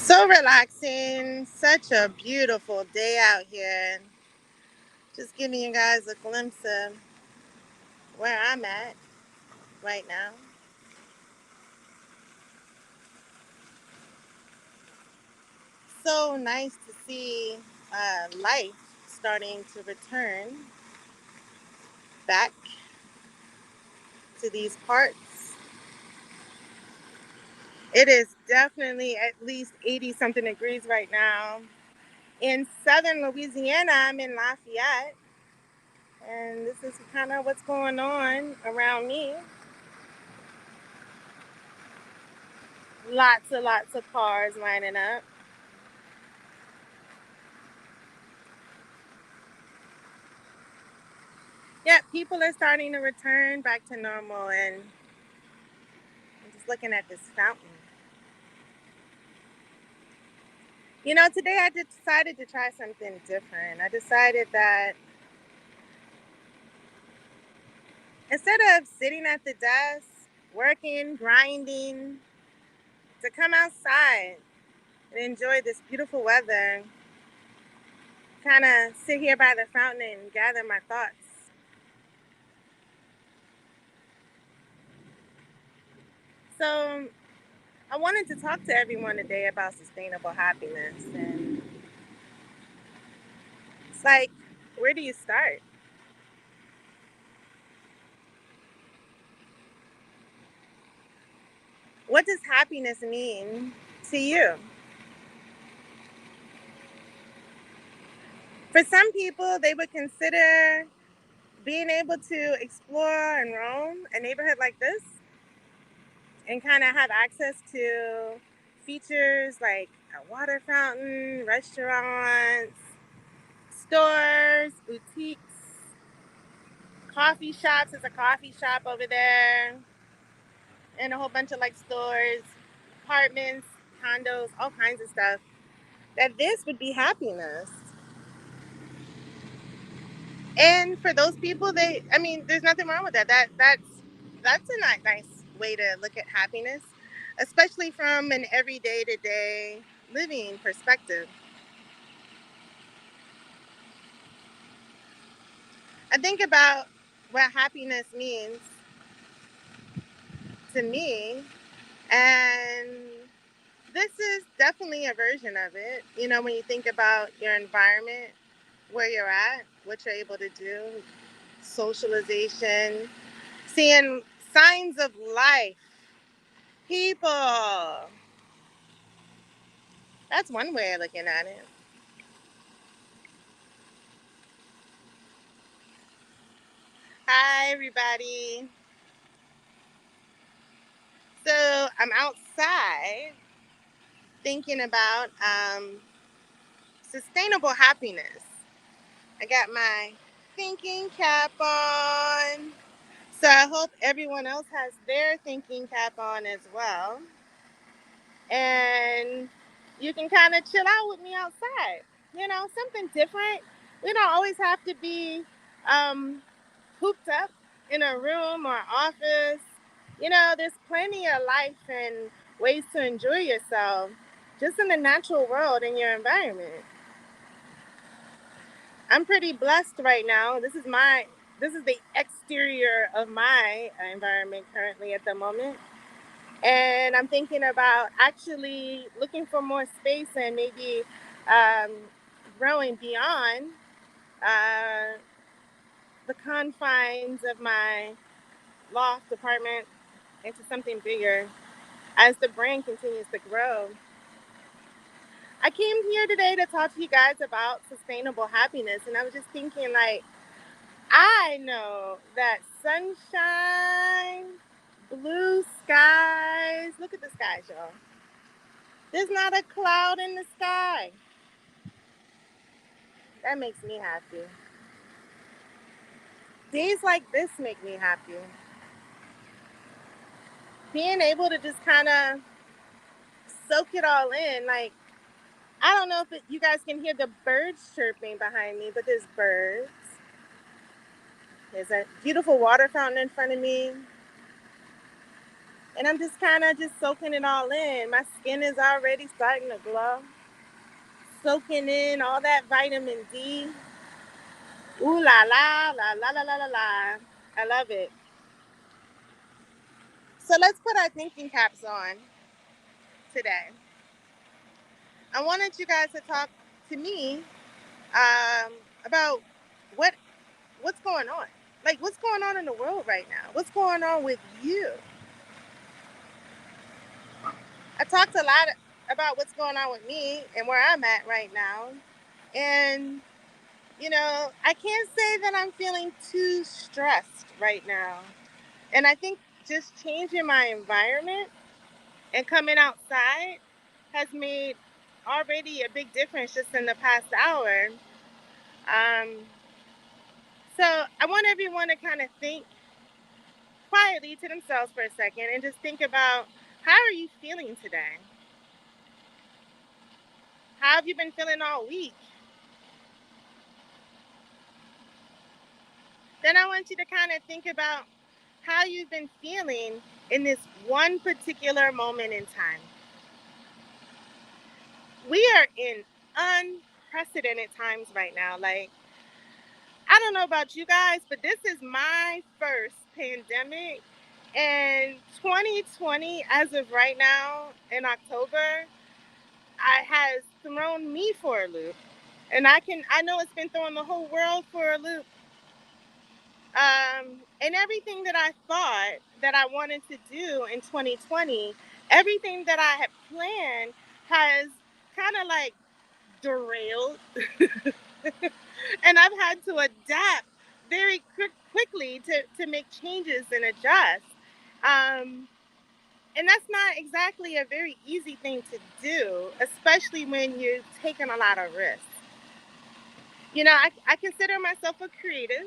So relaxing. Such a beautiful day out here. Just giving you guys a glimpse of where I'm at right now. So nice to see life starting to return back to these parts. It is definitely at least 80 something degrees right now. In southern Louisiana, I'm in Lafayette, and this is kind of what's going on around me. Lots of cars lining up. Yeah, people are starting to return back to normal, and I'm just looking at this fountain. Today I decided to try something different. I decided that instead of sitting at the desk, working, grinding, to come outside and enjoy this beautiful weather, kind of sit here by the fountain and gather my thoughts. So I wanted to talk to everyone today about sustainable happiness. And it's like, where do you start? What does happiness mean to you? For some people, they would consider being able to explore and roam a neighborhood like this and kind of have access to features like a water fountain, restaurants, stores, boutiques, coffee shops. There's a coffee shop over there, and a whole bunch of like stores, apartments, condos, all kinds of stuff. That this would be happiness. And for those people, there's nothing wrong with that. That's a nice way to look at happiness, especially from an everyday to day living perspective. I think about what happiness means to me, and this is definitely a version of it. When you think about your environment, where you're at, what you're able to do, socialization, seeing signs of life, people. That's one way of looking at it. Hi, everybody. So I'm outside thinking about sustainable happiness. I got my thinking cap on. So I hope everyone else has their thinking cap on as well. And you can kind of chill out with me outside. Something different. We don't always have to be um, cooped up in a room or office. There's plenty of life and ways to enjoy yourself just in the natural world in your environment. I'm pretty blessed right now. This is the exterior of my environment currently at the moment. And I'm thinking about actually looking for more space and maybe um, growing beyond uh, the confines of my loft apartment into something bigger as the brand continues to grow. I came here today to talk to you guys about sustainable happiness, and I was just thinking, like, I know that sunshine, blue skies. Look at the skies, y'all. There's not a cloud in the sky. That makes me happy. Days like this make me happy. Being able to just kind of soak it all in, like, I don't know if you guys can hear the birds chirping behind me, but there's birds. There's a beautiful water fountain in front of me. And I'm just kind of just soaking it all in. My skin is already starting to glow. Soaking in all that vitamin D. Ooh la la la la la la la la. I love it. So let's put our thinking caps on today. I wanted you guys to talk to me um, about what what's going on. Like what's going on in the world right now? What's going on with you? I talked a lot about what's going on with me and where I'm at right now. And I can't say that I'm feeling too stressed right now. And I think just changing my environment and coming outside has made already a big difference just in the past hour. Um, so I want everyone to kind of think quietly to themselves for a second and just think about, how are you feeling today? How have you been feeling all week? Then I want you to kind of think about how you've been feeling in this one particular moment in time. We are in unprecedented times right now. Like, I don't know about you guys, but this is my first pandemic. And 2020, as of right now in October, has thrown me for a loop. And I know it's been throwing the whole world for a loop. And everything that I thought that I wanted to do in 2020, everything that I had planned has kind of like derailed. And I've had to adapt very quickly to make changes and adjust. Um, and that's not exactly a very easy thing to do, especially when you've taken a lot of risks. I consider myself a creative.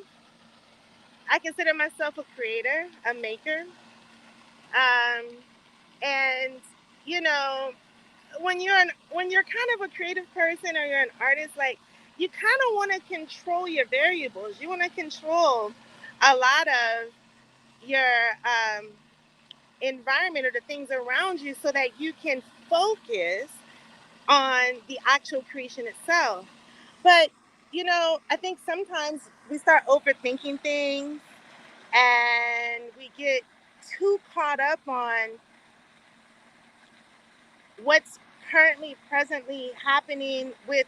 I consider myself a creator, a maker. Um, and you know, when you're kind of a creative person or you're an artist, like you kind of want to control your variables. You want to control a lot of your environment or the things around you so that you can focus on the actual creation itself. But I think sometimes we start overthinking things and we get too caught up on what's currently presently happening with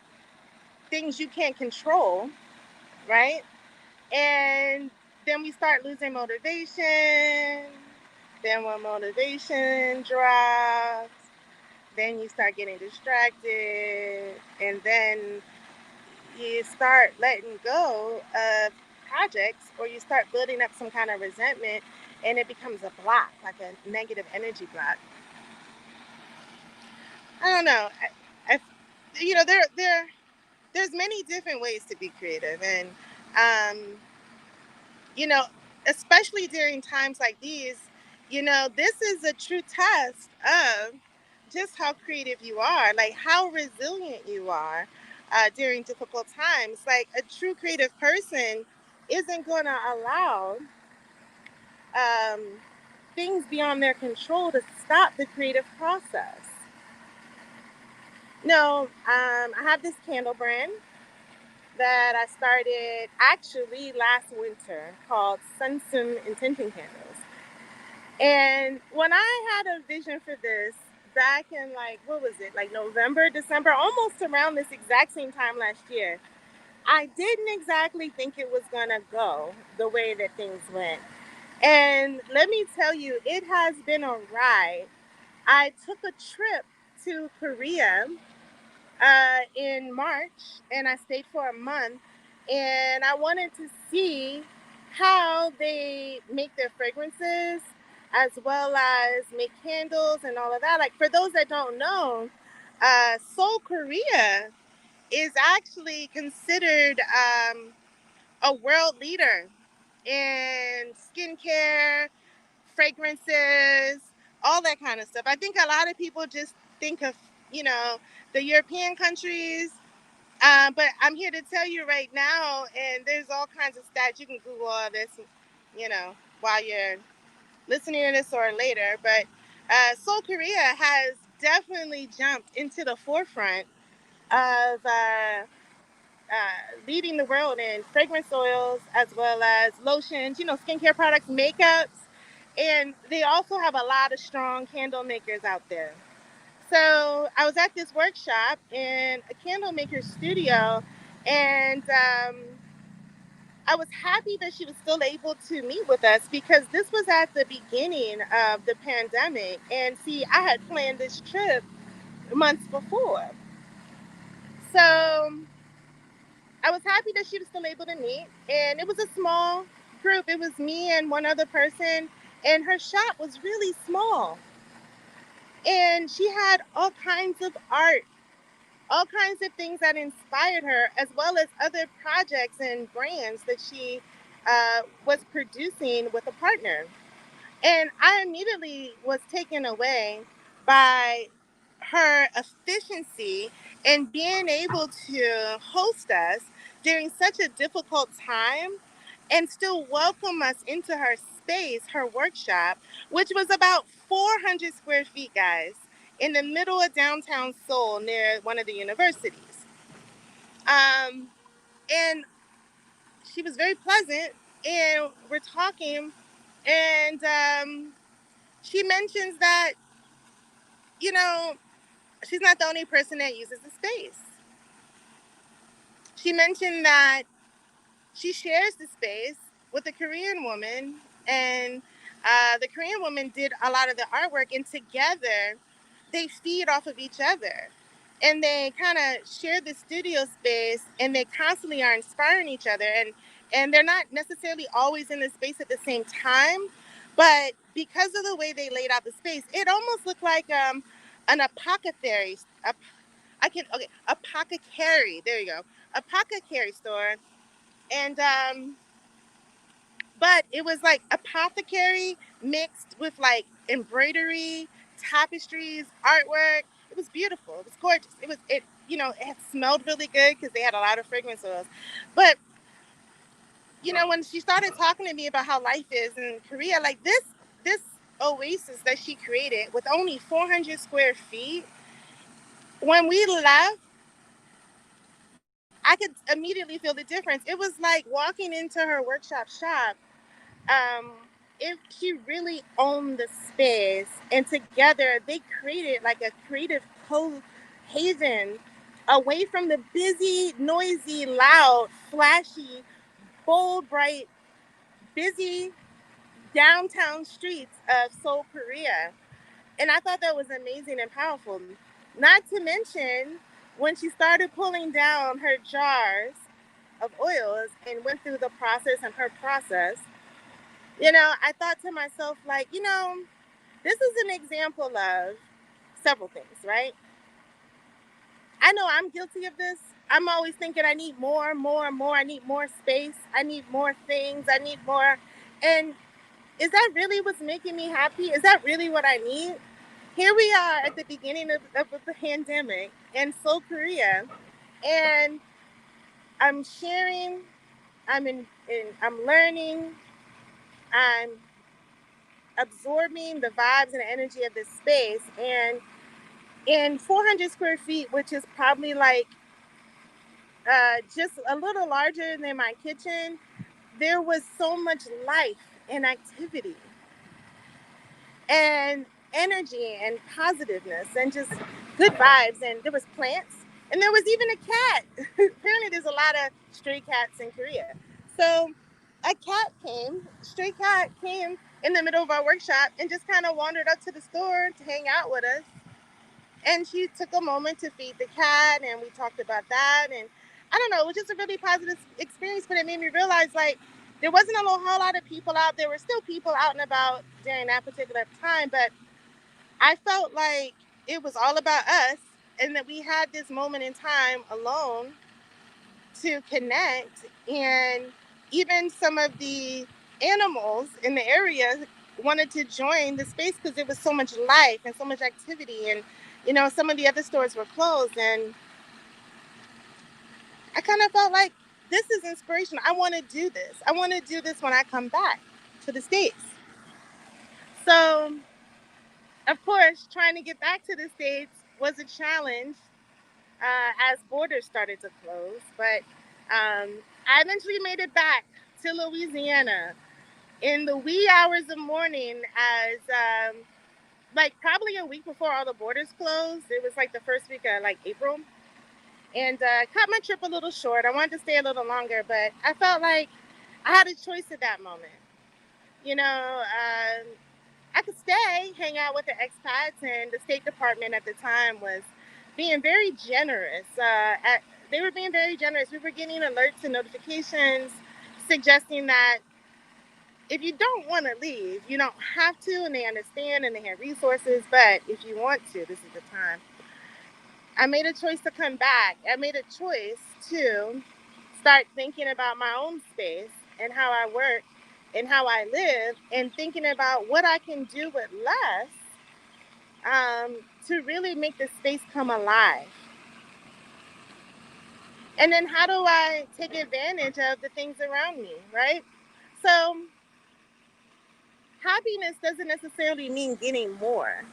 things you can't control, right? And then we start losing motivation. Then when motivation drops, then you start getting distracted, and then you start letting go of projects, or you start building up some kind of resentment, and it becomes a block, like a negative energy block. I don't know. I there's many different ways to be creative, and um, you know, especially during times like these, this is a true test of just how creative you are, like how resilient you are during difficult times. Like a true creative person isn't going to allow um, things beyond their control to stop the creative process. No, I have this candle brand that I started actually last winter called Sunsum intention candles. And when I had a vision for this back in, like, what was it, like November, December, almost around this exact same time last year, I didn't exactly think it was going to go the way that things went. And let me tell you, it has been a ride. I took a trip to Korea in March, and I stayed for a month, and I wanted to see how they make their fragrances as well as make candles and all of that. Like, for those that don't know, Seoul, Korea is actually considered a world leader in skincare, fragrances, all that kind of stuff. I think a lot of people just think of, you know, the European countries, but I'm here to tell you right now, and there's all kinds of stats. You can Google all this, while you're listening to this or later, but Seoul, Korea has definitely jumped into the forefront of leading the world in fragrance oils as well as lotions, skincare products, makeups, and they also have a lot of strong candle makers out there. So I was at this workshop in a candle maker's studio, and I was happy that she was still able to meet with us because this was at the beginning of the pandemic. And see, I had planned this trip months before. So I was happy that she was still able to meet. And it was a small group, it was me and one other person. And her shop was really small. And she had all kinds of art, all kinds of things that inspired her, as well as other projects and brands that she was producing with a partner. And I immediately was taken away by her efficiency in being able to host us during such a difficult time and still welcome us into her space, her workshop, which was about 400 square feet, guys, in the middle of downtown Seoul near one of the universities. Um, and she was very pleasant, and we're talking, and she mentions that, you know, she's not the only person that uses the space. She mentioned that she shares the space with a Korean woman, and the Korean woman did a lot of the artwork, and together they feed off of each other. And they kind of share the studio space, and they constantly are inspiring each other. And they're not necessarily always in the space at the same time, but because of the way they laid out the space, it almost looked like an apothecary. I can okay, apothecary. There you go, apothecary store, and but it was like apothecary mixed with like embroidery, tapestries, artwork. It was beautiful. It was gorgeous. It had smelled really good because they had a lot of fragrance oils. But when she started talking to me about how life is in Korea, like this oasis that she created with only 400 square feet, when we left, I could immediately feel the difference. It was like walking into her workshop shop. um, if she really owned the space, and together they created like a creative haven away from the busy, noisy, loud, flashy, bold, bright, busy downtown streets of Seoul, Korea. And I thought that was amazing and powerful. Not to mention when she started pulling down her jars of oils and went through the process and her process, I thought to myself, like, this is an example of several things, right? I know I'm guilty of this. I'm always thinking I need more, more, more. I need more space. I need more things. I need more. And is that really what's making me happy? Is that really what I need? Here we are at the beginning of the pandemic in Seoul, Korea, and I'm sharing, I'm learning, I'm absorbing the vibes and the energy of this space. And in 400 square feet, which is probably like just a little larger than my kitchen, there was so much life and activity and energy and positiveness and just good vibes. And there was plants, and there was even a cat. Apparently there's a lot of stray cats in Korea. So a stray cat came in the middle of our workshop and just kind of wandered up to the store to hang out with us. And she took a moment to feed the cat, and we talked about that. And I don't know, it was just a really positive experience, but it made me realize, like, there wasn't a whole lot of people out. There were still people out and about during that particular time, but I felt like it was all about us, and that we had this moment in time alone to connect. And even some of the animals in the area wanted to join the space because there was so much life and so much activity. And some of the other stores were closed, and I kind of felt like this is inspirational. I want to do this. I want to do this when I come back to the States. So, of course, trying to get back to the States was a challenge as borders started to close. But I eventually made it back to Louisiana in the wee hours of morning as like probably a week before all the borders closed. It was like the first week of like April. And cut my trip a little short. I wanted to stay a little longer, but I felt like I had a choice at that moment. You know, I could stay, hang out with the expats, and the State Department at the time was being very generous. They were being very generous. We were getting alerts and notifications suggesting that if you don't want to leave, you don't have to, and they understand and they have resources. But if you want to, this is the time. I made a choice to come back. I made a choice to start thinking about my own space and how I work and how I live, and thinking about what I can do with less to really make the space come alive. And then how do I take advantage of the things around me, right? So happiness doesn't necessarily mean getting more.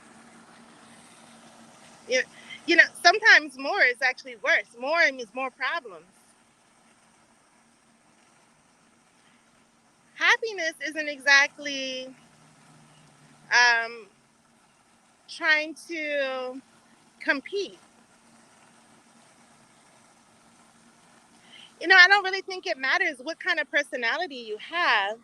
You, you know, sometimes more is actually worse. More means more problems. Happiness isn't exactly um, trying to compete. You know, I don't really think it matters what kind of personality you have.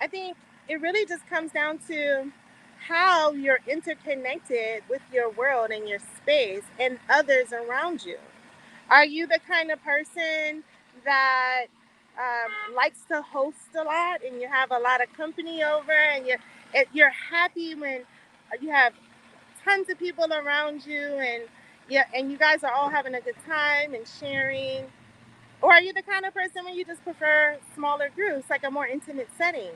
I think it really just comes down to how you're interconnected with your world and your space and others around you. Are you the kind of person that likes to host a lot and you have a lot of company over, and you're happy when you have tons of people around you, and yeah, and you guys are all having a good time and sharing? Or are you the kind of person when you just prefer smaller groups, like a more intimate setting?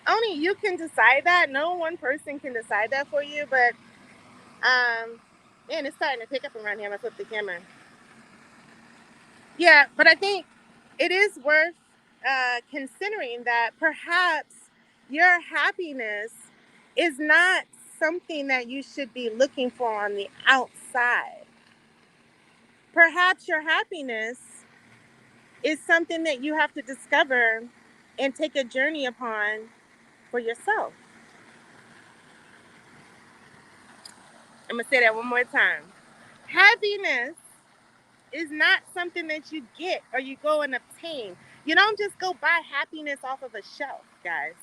Only you can decide that. No one person can decide that for you. But man, it's starting to pick up around here. I'm gonna flip the camera. Yeah, but I think it is worth considering that perhaps your happiness is not something that you should be looking for on the outside. Perhaps your happiness is something that you have to discover and take a journey upon for yourself. I'm going to say that one more time. Happiness is not something that you get or you go and obtain. You don't just go buy happiness off of a shelf, guys.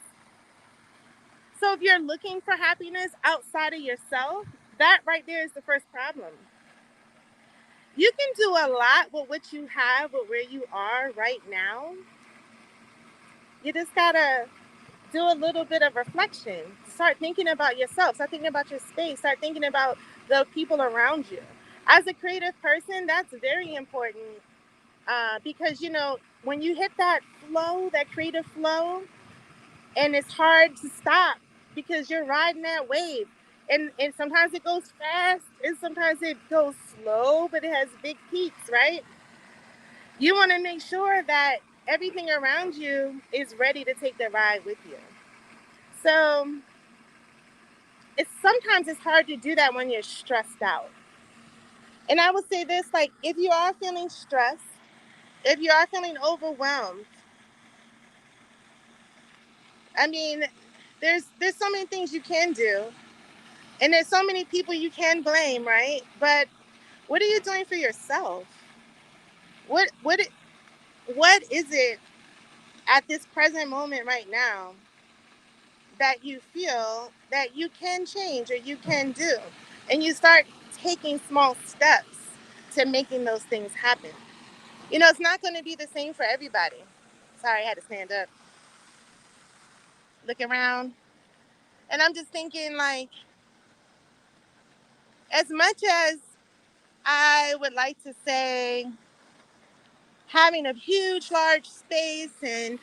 So if you're looking for happiness outside of yourself, that right there is the first problem. You can do a lot with what you have, with where you are right now. You just gotta do a little bit of reflection. Start thinking about yourself. Start thinking about your space. Start thinking about the people around you. As a creative person, that's very important because, you know, when you hit that flow, that creative flow, and it's hard to stop because you're riding that wave. And sometimes it goes fast and sometimes it goes slow, but it has big peaks, right? You want to make sure that everything around you is ready to take the ride with you. So it's sometimes it's hard to do that when you're stressed out. And I would say this, like, if you are feeling stressed, if you are feeling overwhelmed, I mean, there's so many things you can do, and there's so many people you can blame, right? But what are you doing for yourself? What what what is it at this present moment right now that you feel that you can change or you can do? And you start taking small steps to making those things happen. You know, it's not going to be the same for everybody. Sorry, I had to stand up, look around. And I'm just thinking, like, as much as I would like to say having a huge, large space and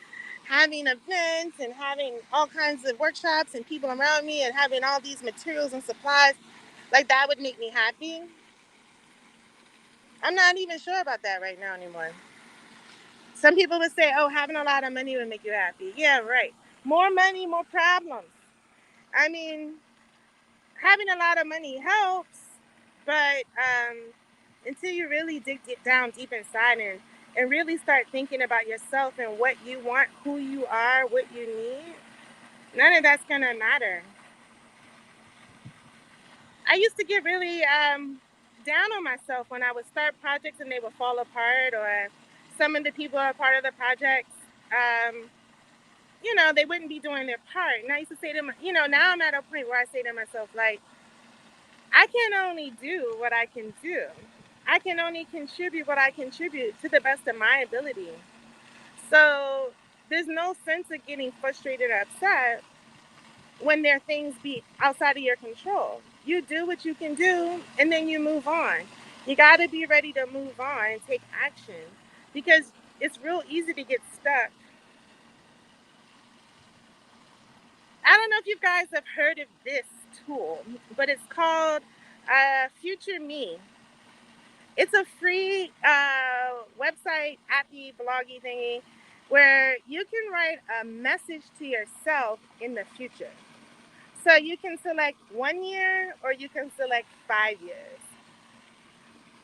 having events and having all kinds of workshops and people around me and having all these materials and supplies, like that would make me happy. I'm not even sure about that right now anymore. Some people would say, oh, having a lot of money would make you happy. Yeah, right. More money, more problems. I mean, having a lot of money helps, but until you really dig down deep inside and really start thinking about yourself and what you want, who you are, what you need, none of that's gonna matter. I used to get really down on myself when I would start projects and they would fall apart, or some of the people who are part of the projects, um, they wouldn't be doing their part. And I used to say to them, now I'm at a point where I say to myself, like, I can only do what I can do. I can only contribute what I contribute to the best of my ability. So there's no sense of getting frustrated or upset when there are things be outside of your control. You do what you can do and then you move on. You got to be ready to move on and take action, because it's real easy to get stuck. I don't know if you guys have heard of this tool, but it's called Future Me. It's a free website, appy, bloggy thingy, where you can write a message to yourself in the future. So you can select 1 year or you can select 5 years.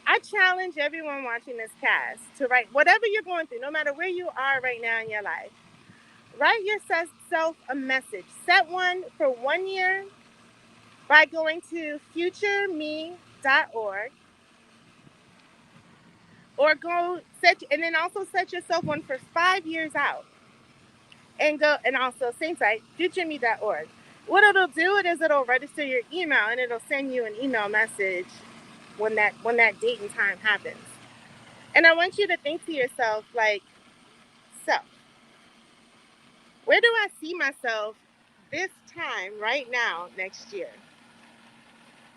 I challenge everyone watching this cast to write whatever you're going through, no matter where you are right now in your life. Write yourself a message. Set one for 1 year by going to futureme.org, or go set, and then also set yourself one for 5 years out, and go, and also same site, futureme.org. What it'll do is it'll register your email and it'll send you an email message when that date and time happens. And I want you to think to yourself, like, so where do I see myself this time right now next year?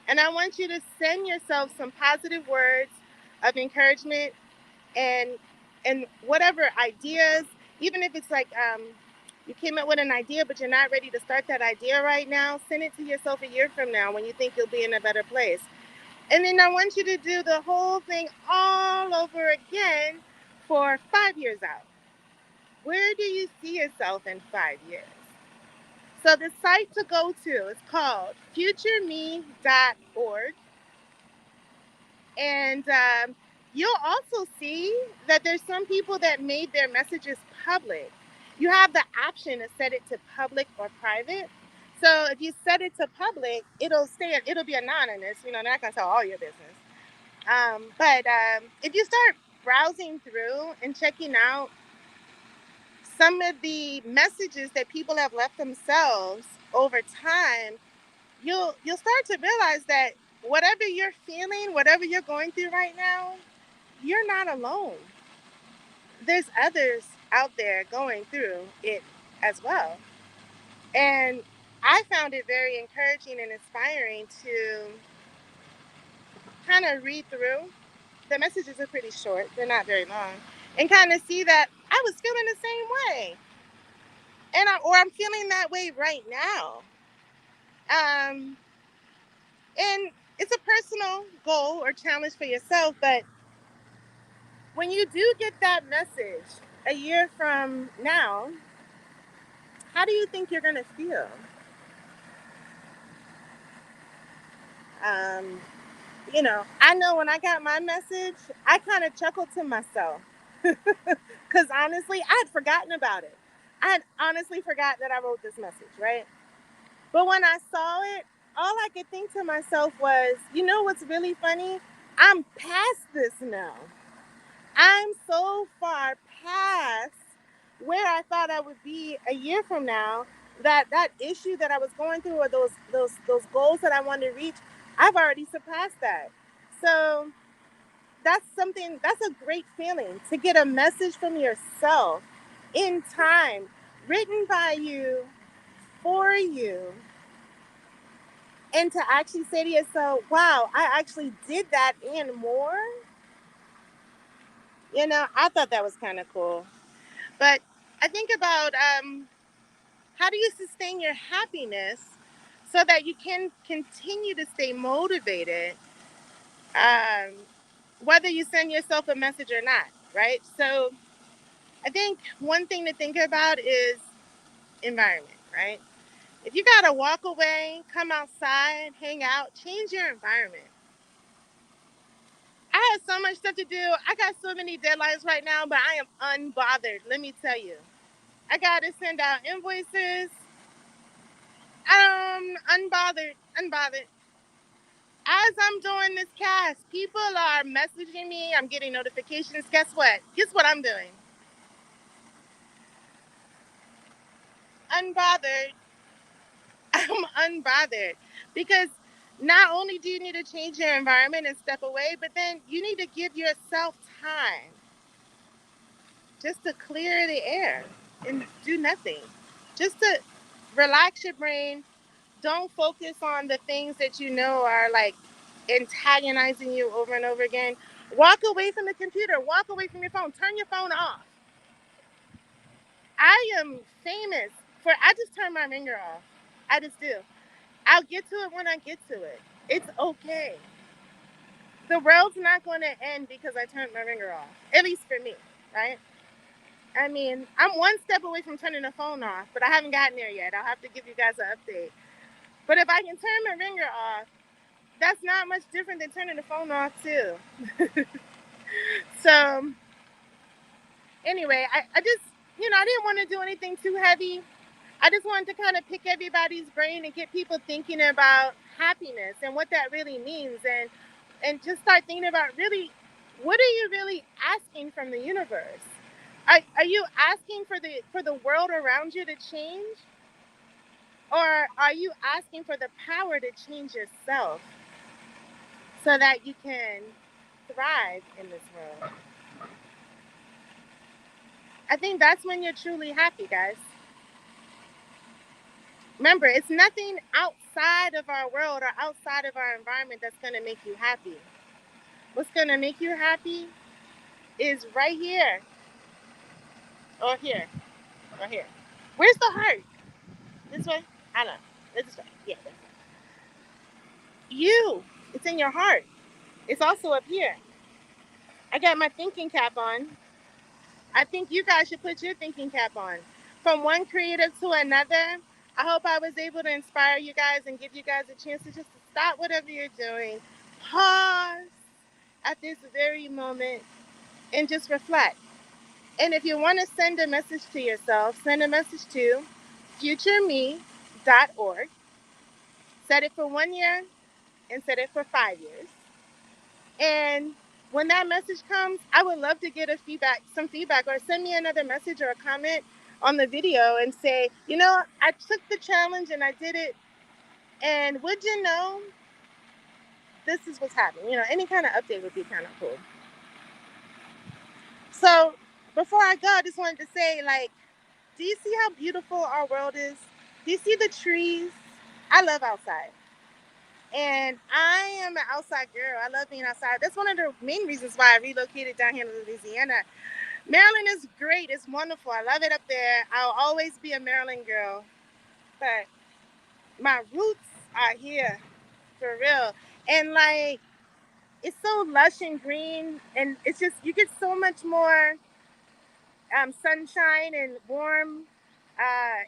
And I want you to send yourself some positive words of encouragement, and whatever ideas, even if it's like you came up with an idea but you're not ready to start that idea right now, send it to yourself a year from now when you think you'll be in a better place. And then I want you to do the whole thing all over again for 5 years out. Where do you see yourself in 5 years? So the site to go to is called futureme.org. And you'll also see that there's some people that made their messages public. You have the option to set it to public or private. So if you set it to public, it'll be anonymous. They're not gonna tell all your business. But if you start browsing through and checking out some of the messages that people have left themselves over time, you'll start to realize that whatever you're feeling, whatever you're going through right now, you're not alone. There's others out there going through it as well. And I found it very encouraging and inspiring to kind of read through. The messages are pretty short, they're not very long, and kind of see that I was feeling the same way. Or I'm feeling that way right now. Um, and it's a personal goal or challenge for yourself, but when you do get that message a year from now, how do you think you're going to feel? Um, I know when I got my message, I kind of chuckled to myself because honestly, I had forgotten about it. I had honestly forgot that I wrote this message, right? But when I saw it, all I could think to myself was, what's really funny? I'm past this now. I'm so far past where I thought I would be a year from now, that issue that I was going through, or those goals that I wanted to reach, I've already surpassed that. So that's a great feeling, to get a message from yourself in time, written by you, for you, and to actually say to yourself, wow, I actually did that and more. I thought that was kind of cool. But I think about how do you sustain your happiness so that you can continue to stay motivated, um, whether you send yourself a message or not, right? So I think one thing to think about is environment, right? If you gotta walk away, come outside, hang out, change your environment. I have so much stuff to do. I got so many deadlines right now, but I am unbothered. Let me tell you. I gotta send out invoices. Unbothered. As I'm doing this cast, people are messaging me. I'm getting notifications. Guess what? Guess what I'm doing? Unbothered. I'm unbothered because not only do you need to change your environment and step away, but then you need to give yourself time just to clear the air and do nothing. Just to relax your brain. Don't focus on the things that you know are like antagonizing you over and over again. Walk away from the computer. Walk away from your phone. Turn your phone off. I am famous for I just turn my ringer off. I just do. I'll get to it when I get to it. It's okay. The world's not going to end because I turned my ringer off. At least for me, right? I mean, I'm one step away from turning the phone off, but I haven't gotten there yet. I'll have to give you guys an update. But if I can turn my ringer off, that's not much different than turning the phone off too. So anyway, I just, I didn't want to do anything too heavy. I just wanted to kind of pick everybody's brain and get people thinking about happiness and what that really means, and just start thinking about really, what are you really asking from the universe? Are you asking for the world around you to change, or are you asking for the power to change yourself so that you can thrive in this world? I think that's when you're truly happy, guys. Remember, it's nothing outside of our world or outside of our environment that's going to make you happy. What's going to make you happy is right here, or here, or here. Where's the heart? This way? I don't know. This way. Yeah. You. It's in your heart. It's also up here. I got my thinking cap on. I think you guys should put your thinking cap on. From one creative to another, I hope I was able to inspire you guys and give you guys a chance to just stop whatever you're doing, pause at this very moment, and just reflect. And if you want to send a message to yourself, send a message to futureme.org. Set it for 1 year and set it for 5 years. And when that message comes, I would love to get some feedback, or send me another message or a comment on the video and say, I took the challenge and I did it. And would you know, this is what's happening. Any kind of update would be kind of cool. So before I go, I just wanted to say, do you see how beautiful our world is? Do you see the trees? I love outside. And I am an outside girl. I love being outside. That's one of the main reasons why I relocated down here to Louisiana. Maryland is great. It's wonderful. I love it up there. I'll always be a Maryland girl. But my roots are here, for real. And it's so lush and green. And it's just, you get so much more sunshine and warm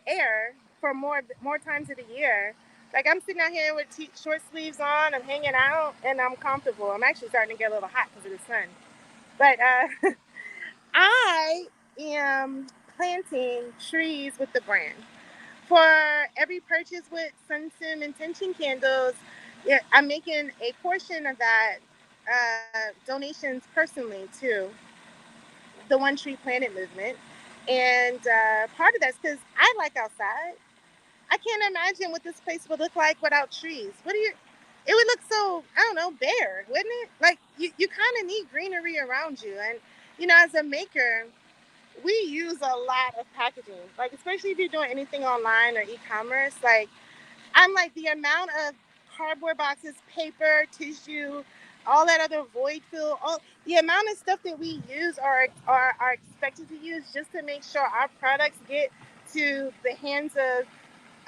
air for more times of the year. Like, I'm sitting out here with short sleeves on, I'm hanging out, and I'm comfortable. I'm actually starting to get a little hot because of the sun. But I am planting trees with the brand. For every purchase with Sunsum intention candles, yeah, I'm making a portion of that donations personally to the One Tree Planet movement. And part of that's because I like outside. I can't imagine what this place would look like without trees. It would look so, I don't know, bare, wouldn't it? Like, you kind of need greenery around you. And, as a maker, we use a lot of packaging. Like, especially if you're doing anything online or e-commerce, I'm like, the amount of cardboard boxes, paper, tissue, all that other void fill, the amount of stuff that we use or are expected to use just to make sure our products get to the hands of